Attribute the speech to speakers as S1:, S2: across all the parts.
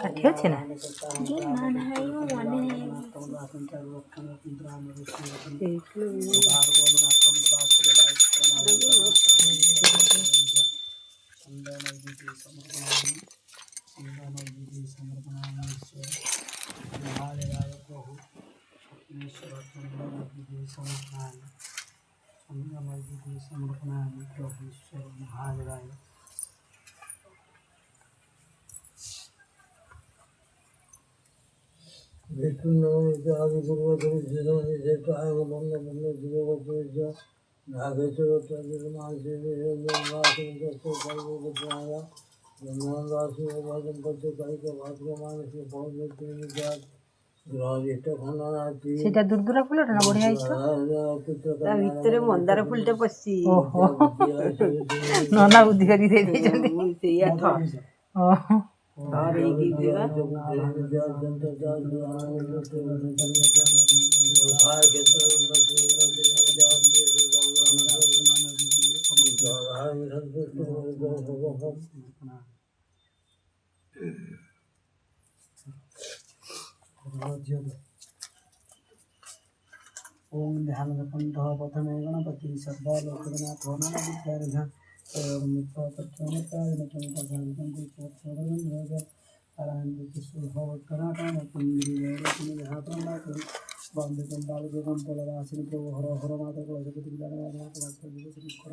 S1: କାଠି ଅଛି ନା সেটা দুর্দুরা ফুলটা না বড়িয়া হইতো
S2: ତା ଭିତରେ ମନ୍ଦାର ଫୁଲଟେ ପଶିଛି।
S1: ଓହୋ ନନା ବୁଦ୍ଧି କରି ଦେଇ ଦେଇଛନ୍ତି
S2: ସେଇଆ
S1: ଓହୋ
S2: ଥରେଇକି ଯିବା।
S3: ओम ध्यान पंथ प्रथमे गणपति सर्वा लोकनाथ होना विद्यारघ मित्र तत्वमताय नतंकं चोरन आरायण सुभव कराटन पंगिरी वैरतिनि धातनाक बंदे कंबाल गगन तलराशिनि प्रभु हर हर माता को जगत विद्यारघ वाचक विवेचन कर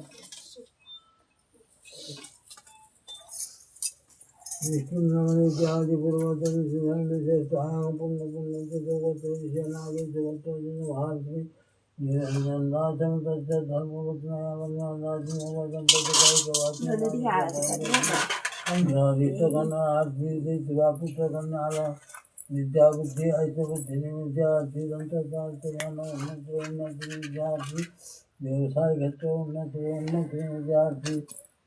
S3: विष्णु नामने जाति पूर्वतन सिद्धांत से तांग पुण्य पुण्य के जगत से नागे जगत जिन भारत निरंजन दासम तत् धर्म वचनाय वंदनादि भगवान पतिकाय गवादित गण आदि दिवा पुत्र गणाल विद्या बुद्धि ऐसे बुद्धि विद्या दंत दास ज्ञान उन्नति विद्यार्थी व्यवसाय क्षेत्र उन्नति विद्यार्थी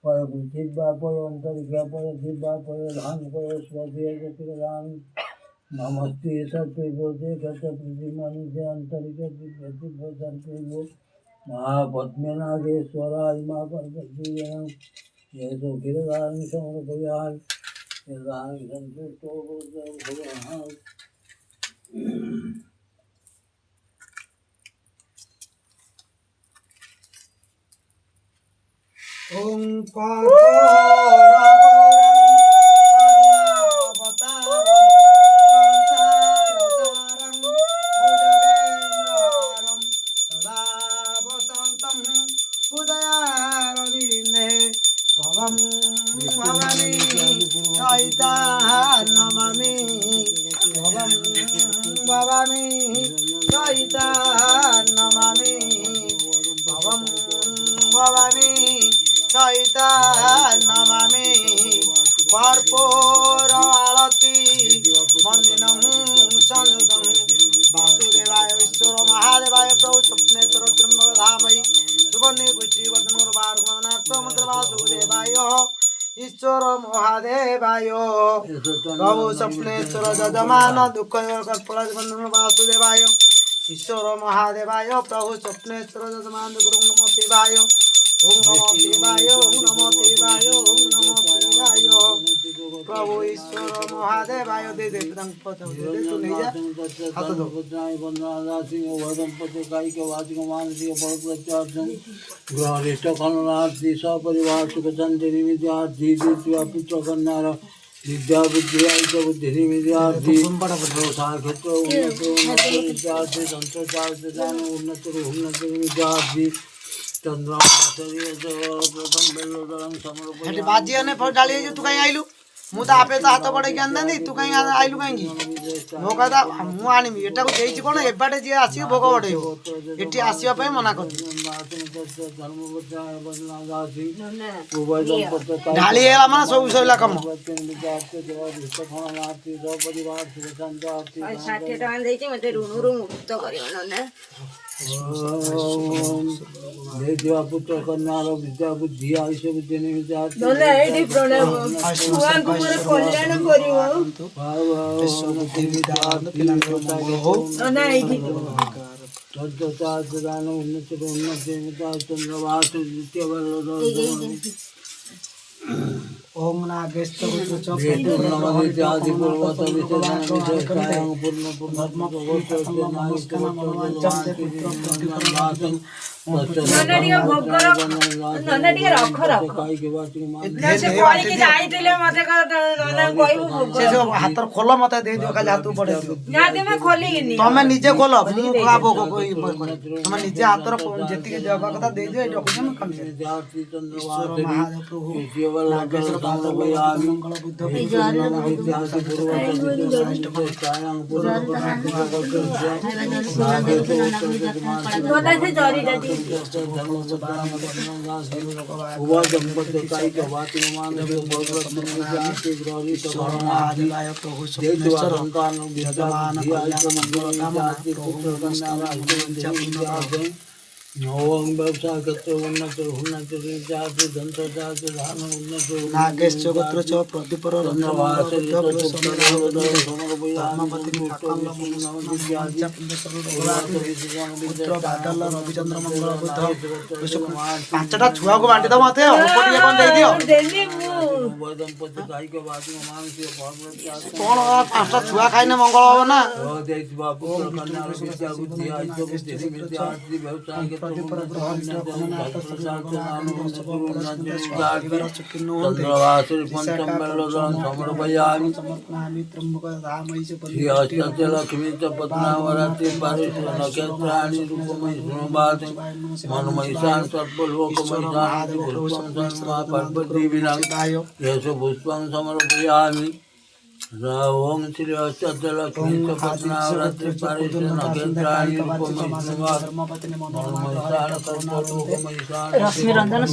S3: पय बुद्धिवा पय अंतरिका पय दिव्या पय धान पय स्वधीय गतिराम नमस्ते सत्य बोधे गत प्रतिमानि से अंतरिका दिव्य दिव्य सर्पेगो महापद्मनागेश्वराय मा पर्वतीयं ये तो गिरधारी समर्पयामि गिरधारी संतुष्टो भगवान् ओम नमामि कर्पूर आरती मंदिरं संयुतं वासुदेवाय ईश्वर महादेवाय प्रभु स्वप्नेश्वर त्र्यंबकधामयि सुवर्णे पुष्टिवर्धनोर्वारुणनाथ मंत्र वासुदेवाय ईश्वर महादेवाय प्रभु स्वप्नेश्वर जजमान दुःख कल्पलाजबंधन वासुदेवाय ईश्वर महादेवाय प्रभु स्वप्नेश्वर जजमान गुरु नमो शिवाय ओम नमो शिवाय ओम नमो शिवाय ओम नमो शिवाय प्रभु ईश्वर महादेवाय दे दे रंग पद दे दे तू नहीं जा हाथ दो
S4: बुद्धाय वंदना सिंह वदम पते कायिक वाचिक मानसिक बल प्रचारं ग्रहरिष्ट करुणार्थी सपरिवार सुख शांति विद्यार्थी दिव्य पुत्र कन्यार विद्या बुद्धि ऐक्य बुद्धि विद्यार्थी व्यवसाय क्षेत्र उन्नति विद्यार्थी संस्कार ज्ञान उन्नति विद्यार्थी चंद्रमा
S3: बाजी ने डाली तू कहीं आइलु ମୁଁ ତ ଆପେ ତ ହାତ ବଢେଇକି ଆଣିଥାନ୍ତି ତୁ କାହିଁ ଆଇଲୁ କାହିଁକି ମୋ କଥା ମୁଁ ଆଣିବି ଏଟାକୁ ଦେଇଛି କଣ ଏବାଟେ ଯିଏ ଆସିକି ଭୋଗ ବଢେଇବ ଏଠି ଆସିବା ପାଇଁ ମନା କରୁଛି ଢାଳି ହେଇଗଲା ମାନେ ସବୁ ସଇଲା କାମ
S2: 60 ଟଙ୍କା ଦେଇଛି ମତେ ଋଣରୁ ମୁକ୍ତ କରିବ ନନା
S4: ପୁତ୍ର କନ୍ୟାର ବିଦ୍ୟା ବୁଦ୍ଧି ଆୟୁଷ ବୁଦ୍ଧି ନିମିତ୍ତ
S2: ନନା ଏଇଠି ପ୍ରଣାମ ଛୁଆଙ୍କୁ ମୋର କଲ୍ୟାଣ କରିବ ନନା ଏଇଠି
S3: ओम नागेश्वर
S2: ନନା ଟିକେ ଭୋଗ ରଖ ନନା ଟିକେ ରଖ ରଖ ସେ କହିକି ଯାଇଥିଲେ ମତେ ନନା କହିବୁ ଭୋଗ
S3: ସେ ହାତର ଖୋଲ ମତେ ଦେଇ ଦିଅ ଖାଲି ହାତକୁ ପଡେଇ ଦିଅ
S2: ନା ତମେ ଖୋଲିକିନି
S3: ତମେ ନିଜେ ଖୋଲ ମୁଁ କା ଭୋଗ ତମେ ନିଜେ ହାତର ଯେତିକି ଦେବା କଥା ଦେଇ ଦିଅ ଏଠି ରଖୁଛ ମୁଁ ଖାଲି ଈଶ୍ୱର ମହାଦେବ ପ୍ରଭୁ ନାଗେଶ୍ଵର ପାଦ ମଙ୍ଗଳ ବୁଦ୍ଧ
S2: ନନା ସେ ଜରିଟା ଟିକେ
S3: नागेश गोत्र च प्रदीपर पुत्र बादल रविचंद्र मंगल बुद्ध 5टा छुआ को बांटी दो मते कौन दे दियो कौन 5टा छुआ खाइने मंगल हो ना
S4: लक्ष्मी च पद्मावती नक्षत्राणि रूपमयी मनमयीशान सर्वलोकमयीशान पुष्पं समर्पयामि ओम श्री अष्टलक्ष्मी च पद्मावती नक्षत्राणि रूपमयी मनमयीशान सर्वलोकमयीशान
S1: रश्मि रंजन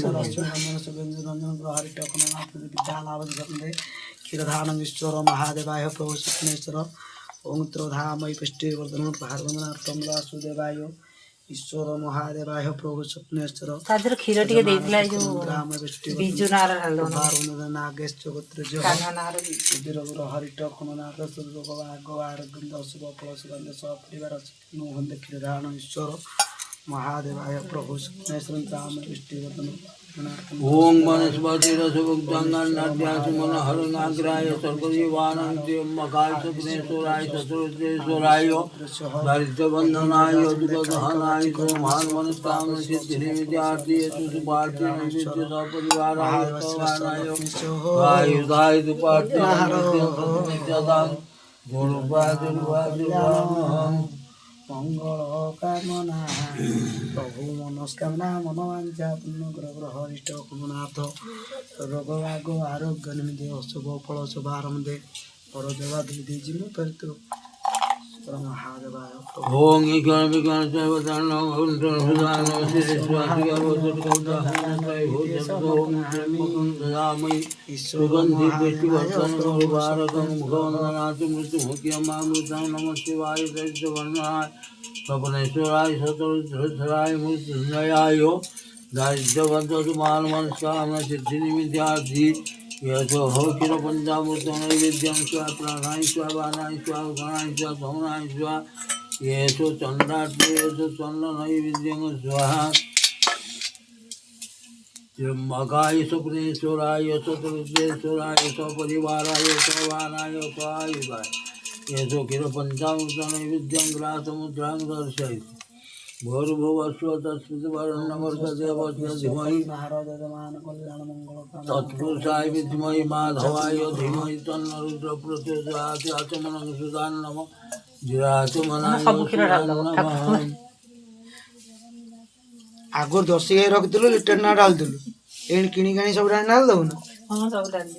S3: क्षीरधानम ईश्वर महादेवाय प्रभु स्वप्नेश्वर ओम त्रोधामयी पुष्टिवर्धन भारवनार्थम वासुदेवाय ईश्वर महादेवाय प्रभु स्वप्नेश्वर
S1: तादर क्षीर टिके देइला जो बिजु नार हल्लो
S3: नागेश गोत्र जो उदिरगुर हरिट खननाथ सुरग आग आरोग्य शुभ फल सुगंध सपरिवार नुहंद क्षीरधान ईश्वर महादेवाय प्रभु स्वप्नेश्वर राम पुष्टिवर्धन
S4: ओम वनस्पति रसभुक्तांगन्नाद्यासु मनोहरनाग्राय सर्वजीवानंद्यमकाय सुग्नेश्वराय शत्रुदेश्वराय दारिद्र्यबन्धनाय दुःखदहनाय महान्वनस्तां सिद्धिनिमित्यार्थे सुसुपार्थे नैवेद्य सपरिवाराय सवानाय आयुधाय दुपार्थे नित्यदान गुरुपादुर्वादुर्वाम मंगल कामना प्रभु मनस्कामना मनोवांछा पूर्ण ग्रह हरिष्ठ कुमनाथ रोग भाग आरोग्य निमित्त शुभ फल शुभारंभे पर देवा दे जिम्मे पर तो महादेवाय ओम ईश्वर विज्ञान सर्वधर्म हुदान श्रीस्वातिका भूतमयी सुगंधि पुष्टिवर्धन भारतम मुखवंदनाथ मृत्युमुख्यम मामृतं नमः शिवाय दैत्यवर्णाय स्वप्नेश्वराय शत्रुधराय मृत्युंजयाय दारिद्र्यबन्धुमानमनस्कामना सिद्धिनिमित्यार्थी यशो हो किल पंचामृत नैवेद्यं स्वा प्राणाय स्वा बाणाय स्वा गणाय स्वा धमनाय स्वा येषु चंडाट्ले येषु चंड नैवेद्यं स्वाहा त्र्यंबकाय सुप्रेश्वराय शत्रुदेश्वराय सपरिवाराय सवानाय स्वायुधाय येषु किल पंचामृत नैवेद्यं ग्रासमुद्रां दर्शयति भूर्भुवस्व तत्सवितुर्वरेण्यं धीमहि तत्पुरुषाय विद्महे माधवाय धीमहि तन्नो रुद्रः प्रचोदयात् आचमनं सुदान नमः जिराचमनाय
S3: आगुर दर्शी गाई रखिलु लिटर ना डाल दिलु एण किणी काणी सब डाल दउ ना
S1: हां सब डाल दे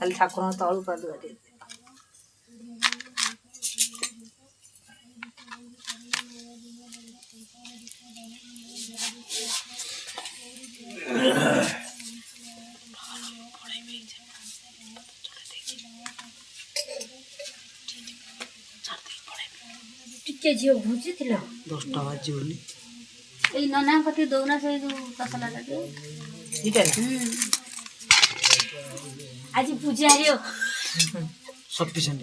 S1: ଖାଲି ଠାକୁରଙ୍କ ତଳୁ ପାଦୁକା ଟିକେ
S2: ଟିକେ ଝିଅ ଘୁଞ୍ଚିଥିଲ
S3: 10ଟା ବାଜିବନି
S2: ଏଇ ନନା କତି ଦଉନା ସେଇ ଯୋଉ ତସଲାଟା
S1: ଏଇଟା
S2: ଆଜି ପୂଜାରୀ
S3: ସଫିସିଏଣ୍ଟ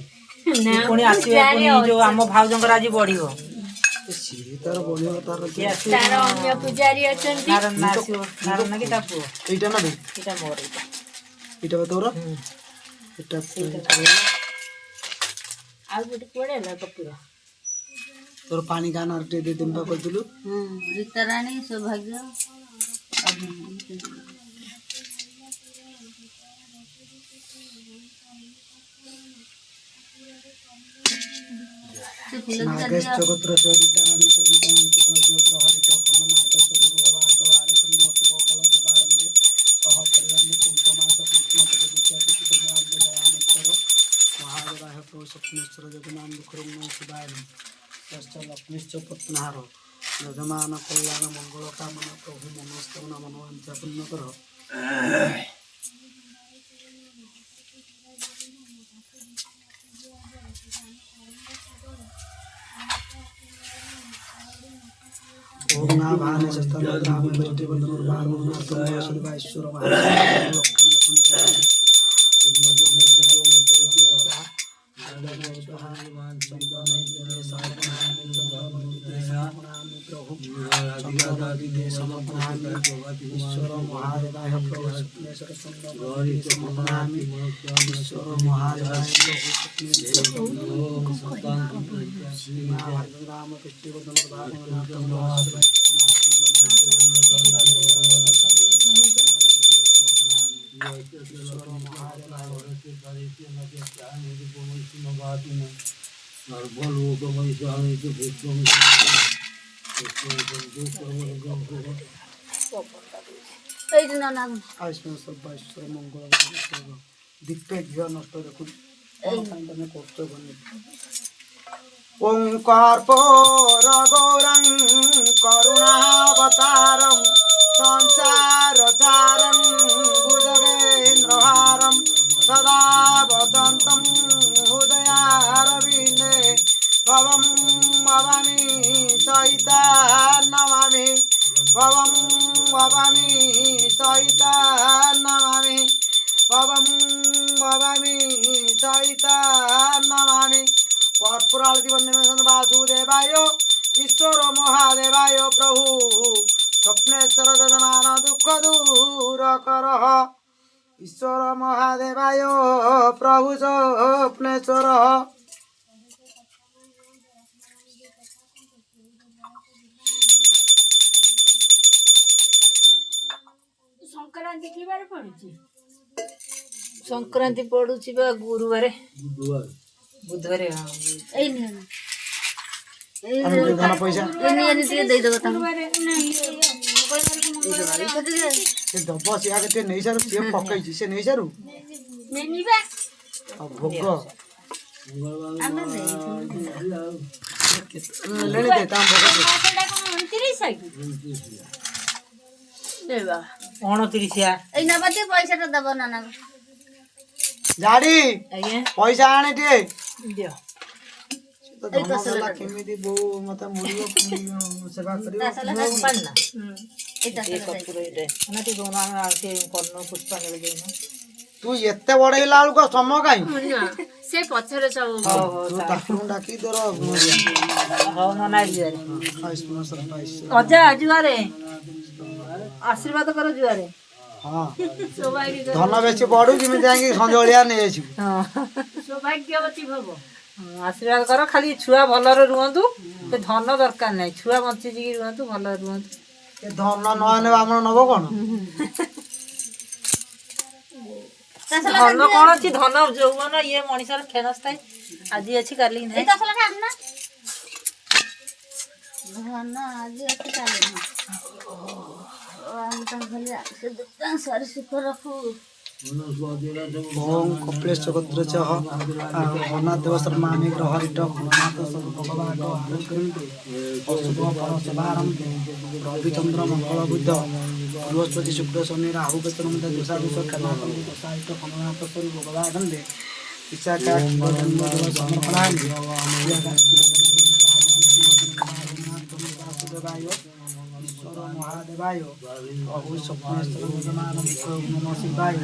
S1: ପୁଣି ଆସିବେ ପୁଣି ଯୋଉ ଆମ ଭାଉଜଙ୍କର ଆଜି ବଢିବ
S3: ସିଏ ତାର ବଢିବ ତାର
S2: ତାର ଅନ୍ୟ ପୂଜାରୀ ଅଛନ୍ତି
S1: ନାରଣ ଆସିବ ନାରଣ କି ତା ପୁଅ
S3: ଏଇଟା ନା ବେ
S1: ଏଇଟା ମୋର
S3: ଏଇଟା ବା ତୋର ଏଇଟା
S2: ଆଉ ଗୋଟେ କୁଆଡେ ହେଲା କପୁର
S3: ତୋର ପାଣି କାନ ଟିକେ ଦେଇ ଦିନ କରିଥିଲୁ
S2: ରୀତାରାଣୀ ସୌଭାଗ୍ୟ
S3: नागेश जगत्र रीताराणी हरित कमनाथ स्वरूप वाघवारे शुभ फल शुभारंभे सह परिवार कुंभमास कृष्णपद विद्यापीठ महादेवाय प्रभु स्वप्नेश्वर जगन्नाथ दुखरुग्ण शिवाय लक्ष्मीश्च पत्नाहार यजमान कल्याण मंगल कामना प्रभु मनोस्कामना मनोवांछा पूर्ण कर ओम नाभाने सस्तम राम दृष्टि बंधुर बारुण तुम शिवाईश्वर महादेव ईश्वर महादेवाय प्रभु स्वप्नेश्वर समर्पणामि ईश्वर महादेवाय राम दृष्टि बंधुर बारुण आयुष्मान सर्वाईश्वर मंगल दीपे घी नष्ट देखु ओंकार गौरं करुणावतारं संसारचारं भुजगेन्द्रहारं सदा वदन्तं हृदयारविन्दे भवं भवामि सहिता नमामि भवं भवामि सहिता नमामि भवं भवामि सहिता नमामि कर्पूराळति वन्दनं वासुदेवाय ईश्वर महादेवाय प्रभु स्वप्नेश्वर यजमान दुःख दूर करः ईश्वर महादेवाय प्रभु स्वप्नेश्वर
S2: ସଂକ୍ରାନ୍ତି କି ବାର ପଡୁଛି
S1: ସଂକ୍ରାନ୍ତି ପଡୁଛି ବା ଗୁରୁବାରେ ବୁଧବାରେ
S2: ଏଇ ନିୟମ
S3: धन पैसा
S2: ଟିକେ ଦେଇଦେବ ତାଙ୍କୁ
S3: दब सी आगे ते नहीं सारू सी पकई से नहीं सारू
S2: ନେନିବା
S3: भोग
S2: ଆମେ
S3: लेने दे ताम भोग
S2: ସେଟା କଣ 29 କି ଦେବା
S1: 29
S2: ଏଇ ନବାତେ ପଇସାଟା ଦବ ନାନା
S3: जाडी
S1: ଆଜ୍ଞା
S3: पैसा आने टे
S1: ଦିଅ
S3: तो धन वाला केमिति बो मते मुड़ियो सेवा करियो
S1: ପାନା
S2: ଏଇଟା
S1: ଏ କପୁର ଏଟେ ନା ତି ଦୋନ ଆମେ ଆଉ ତେ କର୍ଣ୍ଣ ପୁଷ୍ପାଞ୍ଜଳି ଦେଇନ
S3: तू एते बड़े लाल को सम काई
S2: ସେ ପଛରେ ସବୁ
S3: तू ताकू डाकी तोर
S1: ହଉ ନନା ଯିବାରେ
S3: आयुष्मान सर्वाईश्वर
S1: ଅଜା ଯୁଆରେ आशीर्वाद कर जुआरे
S3: हां
S2: ସୌଭାଗ୍ୟ
S3: धन बेसी बढु जिमि जाई संजोलिया नै आछि
S2: ସୌଭାଗ୍ୟବତୀ ଭବ
S1: आशीर्वाद कर खाली छुआ भलर रुहतु से धन दरकार नहीं छुआ बंची जी रुहतु भलर रुहतु
S3: ए धन न आने हमर नबो कोन
S1: धन कौन अच्छी धन यौवन ये मनीषर क्षणस्थायी आज अच्छी काली नहीं
S2: धन आज अच्छी काली सारी सुख रखू
S3: ओम कपिलेश जगद्रच अनाथ देव शर्मामि ग्रहरिट फलनाथ सब भगवान रविचंद्र मंगल बुद्ध बृहस्पति शुक्र शनि राहु केतु दोषादोष क्षमापन दोषायित फलनाथ सब भगवान विशाखा ईश्वर महादेवाय अहु स्वप्नेश्वर नम शिवाय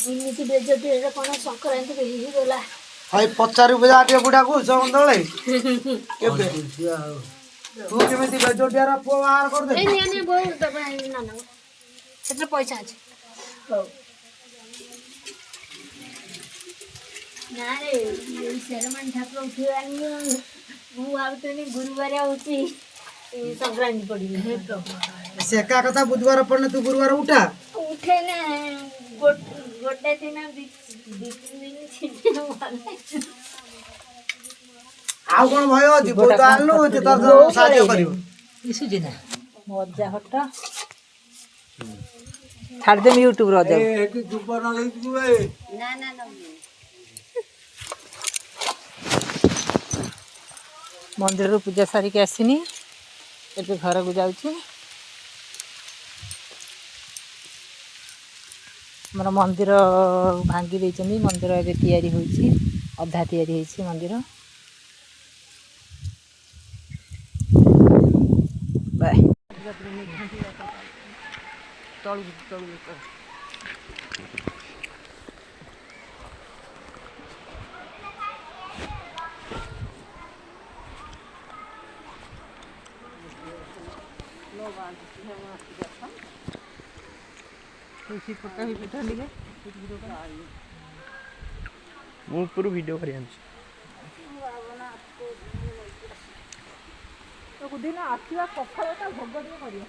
S5: ଏମିତି ବେଜତିରେ କ'ଣ ସଂକ୍ରାନ୍ତି ହେଇଗଲା
S3: ଭାଇ ପଚାରୁ ବୁଝା ଟିକେ ବୁଢାକୁ ଜଗନ୍ଦଳେ କେବେ ତୁ କେମିତି ବେଜୋଟିଆର ପୁଅ ବାହାର କରିଦେ
S5: ଏଇ ନିଆନେ ବହୁ ଦବା ନା ନା ସେଥିରେ ପଇସା ଅଛି ହଉ ନା ରେ ଏଇ ଶେରମାନ ଠାକୁର ଉଠିବାନି ମୁଁ ଭାବୁଥିଲି ଗୁରୁବାର ହେଉଛି ସଂକ୍ରାନ୍ତି ପଡ଼ିବି ହେ ପ୍ରଭୁ
S3: ସେ ଏକା କଥା ବୁଧବାର ପଡ଼ିଲେ ତୁ ଗୁରୁବାର ଉଠା
S5: ଉଠେ ନା ଗୋଟେ ଦିନ ଦି ତିନି
S3: ଆଉ କଣ ଭୟ ଅଛି ବୋଉ ତ ଆଣିଲୁ ସେ ତୋର ସାହାଯ୍ୟ କରିବ
S1: ଦିଶୁଛି ନା ମୋ ଅଜା ହଟ ଛାଡ଼ିଦେମି ୟୁଟ୍ୟୁବରେ ଅଜା
S5: ନା ନା ନା
S1: ମନ୍ଦିରରୁ ପୂଜା ସାରିକି ଆସିନି ଏବେ ଘରକୁ ଯାଉଛି ଆମର ମନ୍ଦିର ଭାଙ୍ଗି ଦେଇଛନ୍ତି ମନ୍ଦିର ଏବେ ତିଆରି ହେଉଛି ଅଧା ତିଆରି ହେଇଛି ମନ୍ଦିର ବାଏ
S6: ମୁଁ ଉପରୁ ଭିଡ଼ିଓ କରି ଆଣିଛି
S1: ଦିନ ଆସିବା ପଖାଳଟା ଭୋଗ ଟିକେ କରିବା